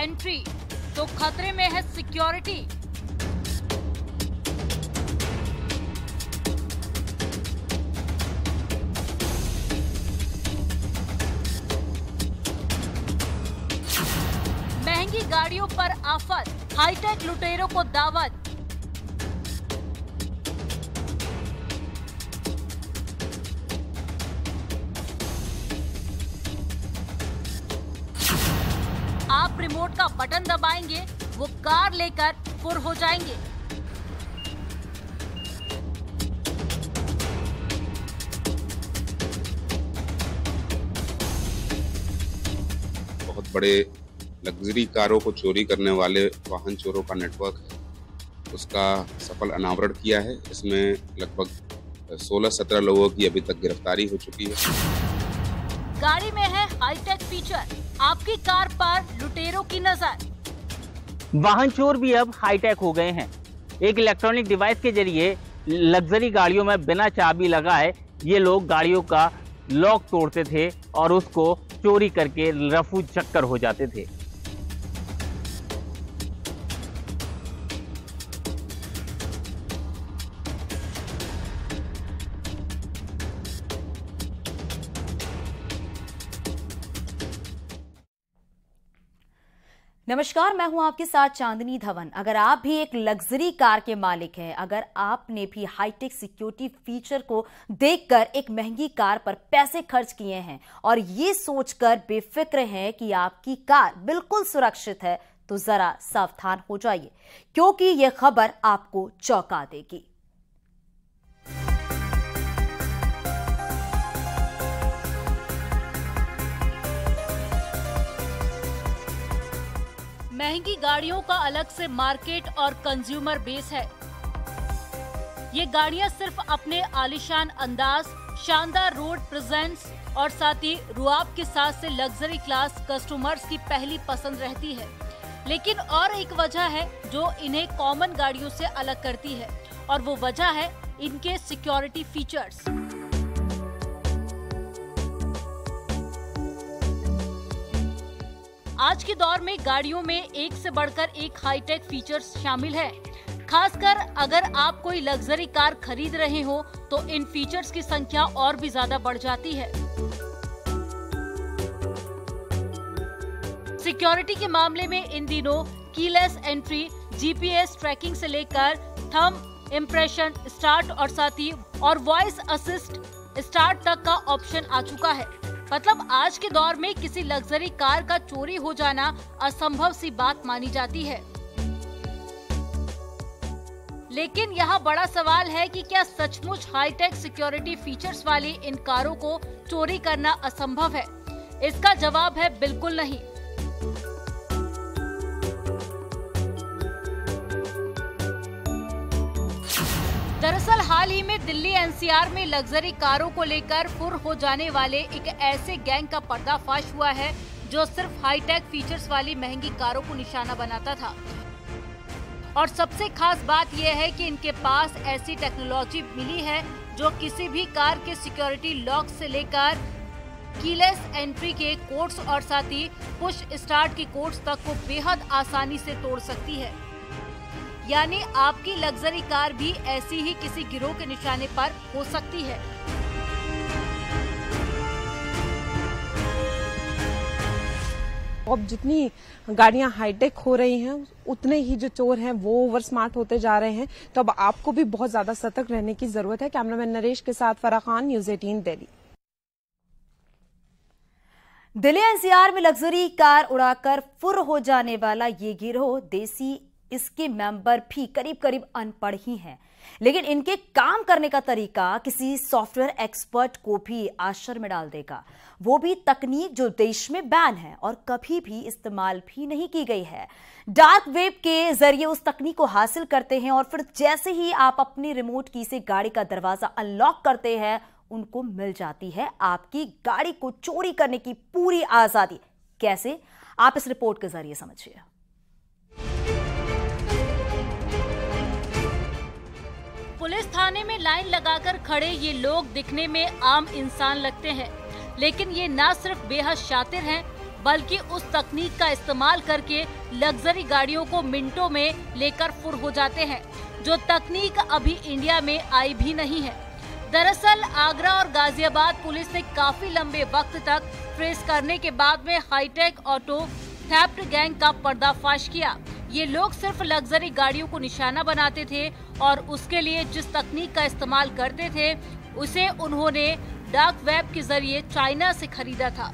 Entry तो खतरे में है सिक्योरिटी। महंगी गाड़ियों पर आफत, हाईटेक लुटेरों को दावत। आप रिमोट का बटन दबाएंगे, वो कार लेकर फुर हो जाएंगे। बहुत बड़े लग्जरी कारों को चोरी करने वाले वाहन चोरों का नेटवर्क है, उसका सफल अनावरण किया है। इसमें लगभग 16-17 लोगों की अभी तक गिरफ्तारी हो चुकी है। गाड़ी में है हाईटेक फीचर, आपकी कार पर लुटेरों की नजर। वाहन चोर भी अब हाईटेक हो गए हैं। एक इलेक्ट्रॉनिक डिवाइस के जरिए लग्जरी गाड़ियों में बिना चाबी लगाए ये लोग गाड़ियों का लॉक तोड़ते थे और उसको चोरी करके रफू चक्कर हो जाते थे। नमस्कार, मैं हूं आपके साथ चांदनी धवन। अगर आप भी एक लग्जरी कार के मालिक हैं, अगर आपने भी हाईटेक सिक्योरिटी फीचर को देखकर एक महंगी कार पर पैसे खर्च किए हैं और ये सोचकर बेफिक्र हैं कि आपकी कार बिल्कुल सुरक्षित है, तो जरा सावधान हो जाइए, क्योंकि यह खबर आपको चौंका देगी। महंगी गाड़ियों का अलग से मार्केट और कंज्यूमर बेस है। ये गाड़ियां सिर्फ अपने आलीशान अंदाज, शानदार रोड प्रेजेंस और साथ ही रुआब के साथ से लग्जरी क्लास कस्टमर्स की पहली पसंद रहती है। लेकिन और एक वजह है जो इन्हें कॉमन गाड़ियों से अलग करती है, और वो वजह है इनके सिक्योरिटी फीचर्स। आज के दौर में गाड़ियों में एक से बढ़कर एक हाईटेक फीचर्स शामिल है। खासकर अगर आप कोई लग्जरी कार खरीद रहे हो तो इन फीचर्स की संख्या और भी ज्यादा बढ़ जाती है। सिक्योरिटी के मामले में इन दिनों कीलेस एंट्री, जीपीएस ट्रैकिंग से लेकर थंब इंप्रेशन स्टार्ट और साथ ही और वॉइस असिस्ट स्टार्ट तक का ऑप्शन आ चुका है। मतलब आज के दौर में किसी लग्जरी कार का चोरी हो जाना असंभव सी बात मानी जाती है। लेकिन यहाँ बड़ा सवाल है कि क्या सचमुच हाईटेक सिक्योरिटी फीचर्स वाली इन कारों को चोरी करना असंभव है? इसका जवाब है बिल्कुल नहीं। दरअसल हाल ही में दिल्ली एनसीआर में लग्जरी कारों को लेकर फुर हो जाने वाले एक ऐसे गैंग का पर्दाफाश हुआ है जो सिर्फ हाईटेक फीचर्स वाली महंगी कारों को निशाना बनाता था। और सबसे खास बात यह है कि इनके पास ऐसी टेक्नोलॉजी मिली है जो किसी भी कार के सिक्योरिटी लॉक से लेकर कीलेस एंट्री के कोड्स और साथ ही पुश स्टार्ट के कोड्स तक को बेहद आसानी से तोड़ सकती है। यानी आपकी लग्जरी कार भी ऐसी ही किसी गिरोह के निशाने पर हो सकती है। अब जितनी गाड़ियां हाईटेक हो रही हैं, उतने ही जो चोर हैं वो ओवर स्मार्ट होते जा रहे हैं। तो अब आपको भी बहुत ज्यादा सतर्क रहने की जरूरत है। कैमरामैन नरेश के साथ फराह खान, न्यूज़ 18 दिल्ली। दिल्ली एनसीआर में लग्जरी कार उड़ाकर फुर हो जाने वाला ये गिरोह देसी, इसके मेंबर भी करीब करीब अनपढ़ ही हैं, लेकिन इनके काम करने का तरीका किसी सॉफ्टवेयर एक्सपर्ट को भी आश्चर्य में डाल देगा। वो भी तकनीक जो देश में बैन है और कभी भी इस्तेमाल भी नहीं की गई है। डार्क वेब के जरिए उस तकनीक को हासिल करते हैं और फिर जैसे ही आप अपनी रिमोट की से गाड़ी का दरवाजा अनलॉक करते हैं, उनको मिल जाती है आपकी गाड़ी को चोरी करने की पूरी आजादी। कैसे, आप इस रिपोर्ट के जरिए समझिए। पुलिस थाने में लाइन लगाकर खड़े ये लोग दिखने में आम इंसान लगते हैं, लेकिन ये ना सिर्फ बेहद शातिर हैं, बल्कि उस तकनीक का इस्तेमाल करके लग्जरी गाड़ियों को मिनटों में लेकर फुर हो जाते हैं, जो तकनीक अभी इंडिया में आई भी नहीं है। दरअसल आगरा और गाजियाबाद पुलिस ने काफी लंबे वक्त तक ट्रेस करने के बाद में हाईटेक ऑटो थेफ्ट गैंग का पर्दाफाश किया। ये लोग सिर्फ लग्जरी गाड़ियों को निशाना बनाते थे और उसके लिए जिस तकनीक का इस्तेमाल करते थे उसे उन्होंने डार्क वेब के जरिए चाइना से खरीदा था।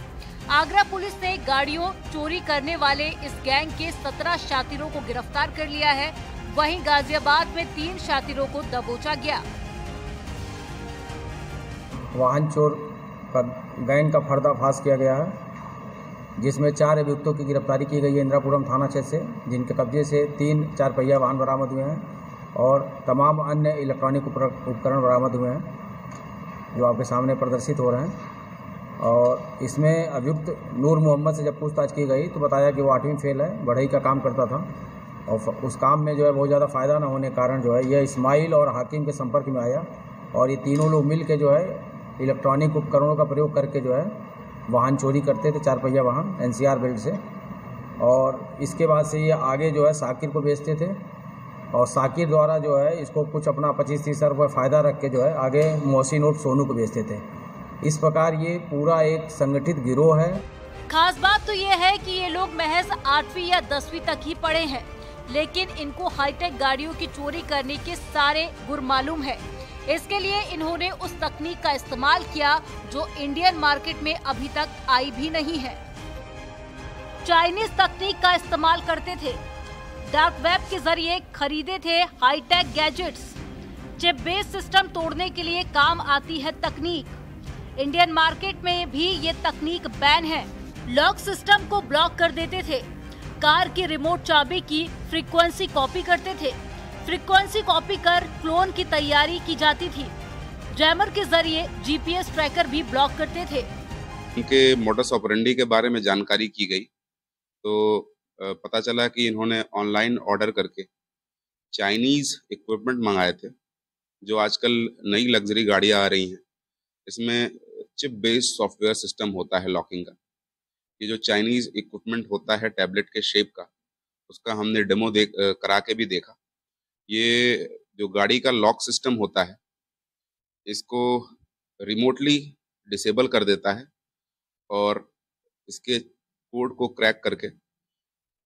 आगरा पुलिस ने गाड़ियों चोरी करने वाले इस गैंग के 17 शातिरों को गिरफ्तार कर लिया है। वहीं गाजियाबाद में 3 शातिरों को दबोचा गया। वाहन चोर का गैंग का पर्दाफाश किया गया है, जिसमें 4 अभियुक्तों की गिरफ्तारी की गई है इंदिरापुरम थाना क्षेत्र से, जिनके कब्जे से 3 4 पहिया वाहन बरामद हुए हैं और तमाम अन्य इलेक्ट्रॉनिक उपकरण बरामद हुए हैं, जो आपके सामने प्रदर्शित हो रहे हैं। और इसमें अभियुक्त नूर मोहम्मद से जब पूछताछ की गई तो बताया कि वो 8वीं फेल है, बढ़ई का काम करता था और उस काम में जो है बहुत ज़्यादा फ़ायदा न होने के कारण जो है यह इस्माइल और हाकिम के संपर्क में आया और ये तीनों लोग मिल के जो है इलेक्ट्रॉनिक उपकरणों का प्रयोग करके जो है वाहन चोरी करते थे, 4 पहिया वाहन NCR बेल्ट से। और इसके बाद से ये आगे जो है साकिर को बेचते थे और साकिर द्वारा जो है इसको कुछ अपना 25-30 रुपये फ़ायदा रख के जो है आगे मोहसिन उर्फ सोनू को बेचते थे। इस प्रकार ये पूरा एक संगठित गिरोह है। खास बात तो ये है कि ये लोग महज 8वीं या 10वीं तक ही पढ़े हैं, लेकिन इनको हाईटेक गाड़ियों की चोरी करने के सारे गुर मालूम है। इसके लिए इन्होंने उस तकनीक का इस्तेमाल किया जो इंडियन मार्केट में अभी तक आई भी नहीं है। चाइनीज तकनीक का इस्तेमाल करते थे, डार्क वेब के जरिए खरीदे थे high tech gadgets. Chip based system तोड़ने के लिए काम आती है तकनीक। इंडियन मार्केट में भी ये तकनीक बैन है। लॉक सिस्टम को ब्लॉक कर देते थे, कार की रिमोट चाबी की फ्रीक्वेंसी कॉपी करते थे, फ्रीक्वेंसी कॉपी कर क्लोन की तैयारी की जाती थी। जैमर के जरिए GPS ट्रैकर भी ब्लॉक करते थे। इनके मोडस ऑपरेंडी के बारे में जानकारी की गई तो पता चला कि इन्होंने ऑनलाइन ऑर्डर करके चाइनीज इक्विपमेंट मंगाए थे, जो आजकल नई लग्जरी गाड़ियां आ रही हैं। इसमें चिप बेस्ड सॉफ्टवेयर सिस्टम होता है लॉकिंग का। ये जो चाइनीज इक्विपमेंट होता है टैबलेट के शेप का, उसका हमने डेमो करा के भी देखा। ये जो गाड़ी का लॉक सिस्टम होता है, इसको रिमोटली डिसेबल कर देता है और इसके कोड को क्रैक करके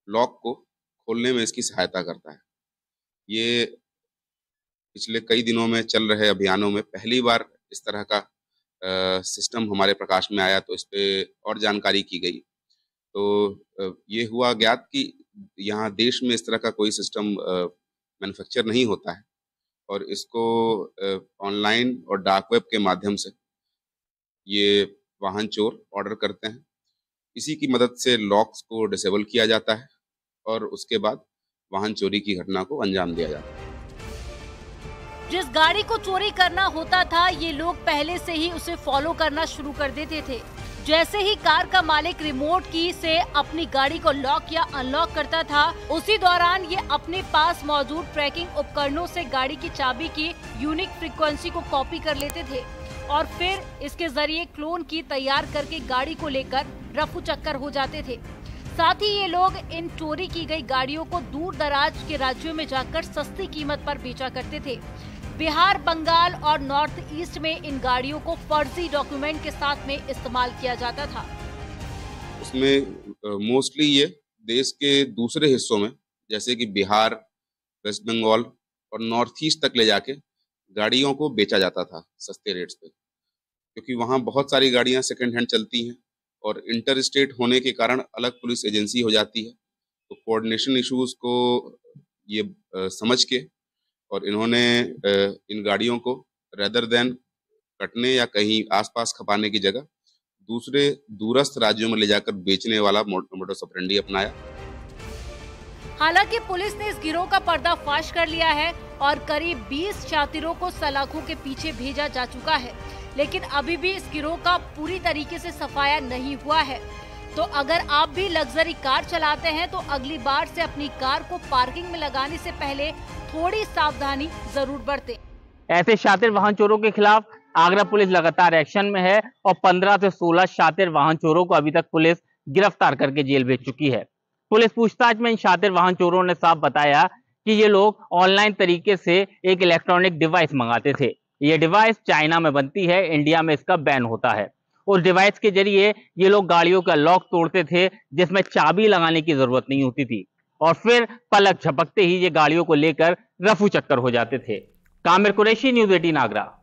लॉक को खोलने में इसकी सहायता करता है। ये पिछले कई दिनों में चल रहे अभियानों में पहली बार इस तरह का सिस्टम हमारे प्रकाश में आया, तो इस पर और जानकारी की गई। तो ये हुआ ज्ञात कि यहाँ देश में इस तरह का कोई सिस्टम मैन्युफैक्चर नहीं होता है और इसको ऑनलाइन और डार्क वेब के माध्यम से ये वाहन चोर ऑर्डर करते हैं। इसी की मदद से लॉक्स को डिसेबल किया जाता है और उसके बाद वाहन चोरी की घटना को अंजाम दिया जाता है। जिस गाड़ी को चोरी करना होता था, ये लोग पहले से ही उसे फॉलो करना शुरू कर देते थे। जैसे ही कार का मालिक रिमोट की से अपनी गाड़ी को लॉक या अनलॉक करता था, उसी दौरान ये अपने पास मौजूद ट्रैकिंग उपकरणों से गाड़ी की चाबी की यूनिक फ्रीक्वेंसी को कॉपी कर लेते थे और फिर इसके जरिए क्लोन की तैयार करके गाड़ी को लेकर रफू चक्कर हो जाते थे। साथ ही ये लोग इन चोरी की गई गाड़ियों को दूर दराज के राज्यों में जाकर सस्ती कीमत पर बेचा करते थे। बिहार, बंगाल और नॉर्थ ईस्ट में इन गाड़ियों को फर्जी डॉक्यूमेंट के साथ में इस्तेमाल किया जाता था। उसमें मोस्टली ये देश के दूसरे हिस्सों में, जैसे कि बिहार, वेस्ट बंगाल और नॉर्थ ईस्ट तक ले जाके गाड़ियों को बेचा जाता था सस्ते रेट्स पे, क्योंकि वहाँ बहुत सारी गाड़ियाँ सेकेंड हैंड चलती हैं और इंटर स्टेट होने के कारण अलग पुलिस एजेंसी हो जाती है। तो कोऑर्डिनेशन इश्यूज को ये समझ के और इन्होंने इन गाड़ियों को रेदर देन कटने या कहीं आसपास खपाने की जगह दूसरे दूरस्थ राज्यों में ले जाकर बेचने वाला मोडस ऑपरेंडी अपनाया। हालांकि पुलिस ने इस गिरोह का पर्दाफाश कर लिया है और करीब 20 शातिरों को सलाखों के पीछे भेजा जा चुका है, लेकिन अभी भी इस गिरोह का पूरी तरीके से सफाया नहीं हुआ है। तो अगर आप भी लग्जरी कार चलाते हैं तो अगली बार से अपनी कार को पार्किंग में लगाने से पहले थोड़ी सावधानी जरूर बरतें। ऐसे शातिर वाहन चोरों के खिलाफ आगरा पुलिस लगातार एक्शन में है और 15 से 16 शातिर वाहन चोरों को अभी तक पुलिस गिरफ्तार करके जेल भेज चुकी है। पुलिस पूछताछ में इन शातिर वाहन चोरों ने साफ बताया कि ये लोग ऑनलाइन तरीके से एक इलेक्ट्रॉनिक डिवाइस मंगाते थे। ये डिवाइस चाइना में बनती है, इंडिया में इसका बैन होता है। उस डिवाइस के जरिए ये लोग गाड़ियों का लॉक तोड़ते थे, जिसमें चाबी लगाने की जरूरत नहीं होती थी, और फिर पलक झपकते ही ये गाड़ियों को लेकर रफू चक्कर हो जाते थे। कामिर कुरैशी, न्यूज़ 18 आगरा।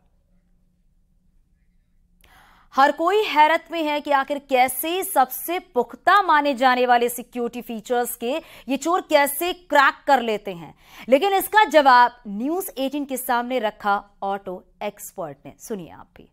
हर कोई हैरत में है कि आखिर कैसे सबसे पुख्ता माने जाने वाले सिक्योरिटी फीचर्स के ये चोर कैसे क्रैक कर लेते हैं, लेकिन इसका जवाब न्यूज़ 18 के सामने रखा ऑटो एक्सपर्ट ने। सुनिए आप भी।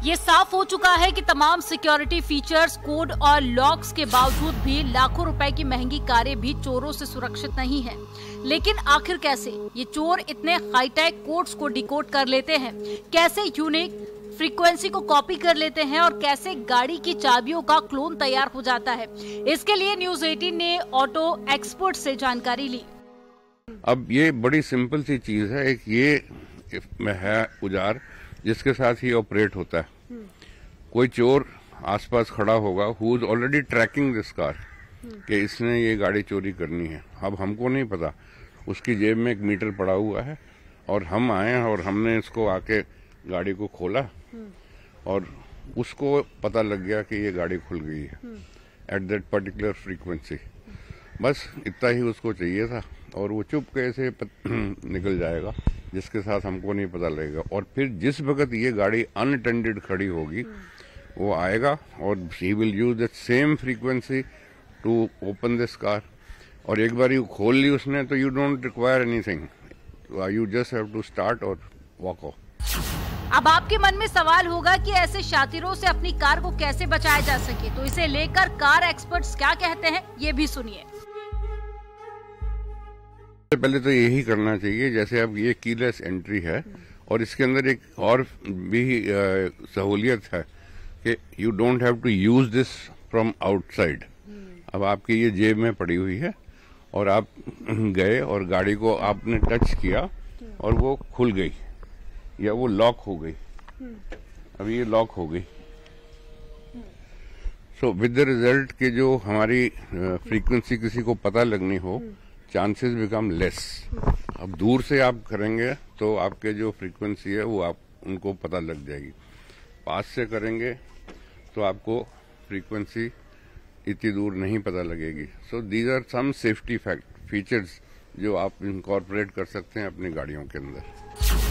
ये साफ हो चुका है कि तमाम सिक्योरिटी फीचर्स, कोड और लॉक्स के बावजूद भी लाखों रुपए की महंगी कारें भी चोरों से सुरक्षित नहीं हैं। लेकिन आखिर कैसे ये चोर इतने हाईटेक कोड्स को डिकोड कर लेते हैं, कैसे यूनिक फ्रीक्वेंसी को कॉपी कर लेते हैं और कैसे गाड़ी की चाबियों का क्लोन तैयार हो जाता है, इसके लिए न्यूज़ 18 ने ऑटो एक्सपर्ट से जानकारी ली। अब ये बड़ी सिंपल सी चीज है, एक ये में है औजार जिसके साथ ही ऑपरेट होता है। कोई चोर आसपास खड़ा होगा who is already tracking this car कि इसने ये गाड़ी चोरी करनी है। अब हमको नहीं पता, उसकी जेब में एक मीटर पड़ा हुआ है और हम आए और हमने इसको आके गाड़ी को खोला और उसको पता लग गया कि ये गाड़ी खुल गई है एट दैट पर्टिकुलर फ्रीक्वेंसी। बस इतना ही उसको चाहिए था और वो चुपके से निकल जाएगा, जिसके साथ हमको नहीं पता लगेगा। और फिर जिस वक्त ये गाड़ी अनअटेंडेड खड़ी होगी वो आएगा और he will use the same frequency to open this car. और एक बार यू खोल ली उसने तो you don't require anything, you just have to start और वॉक ऑफ। अब आपके मन में सवाल होगा कि ऐसे शातिरों से अपनी कार को कैसे बचाया जा सके, तो इसे लेकर कार एक्सपर्ट्स क्या कहते हैं ये भी सुनिए। पहले तो यही करना चाहिए, जैसे अब ये कीलेस एंट्री है और इसके अंदर एक और भी सहूलियत है कि you don't have to use this from outside. अब आपकी ये जेब में पड़ी हुई है और आप गए और गाड़ी को आपने टच किया और वो खुल गई या वो लॉक हो गई। अब ये लॉक हो गई, सो विद द रिजल्ट के जो हमारी फ्रीक्वेंसी किसी को पता लगनी हो, चांसेस बिकम लेस। अब दूर से आप करेंगे तो आपके जो फ्रीक्वेंसी है वो आप उनको पता लग जाएगी। पास से करेंगे तो आपको फ्रीक्वेंसी इतनी दूर नहीं पता लगेगी। So these are some safety features जो आप इनकॉर्पोरेट कर सकते हैं अपनी गाड़ियों के अंदर।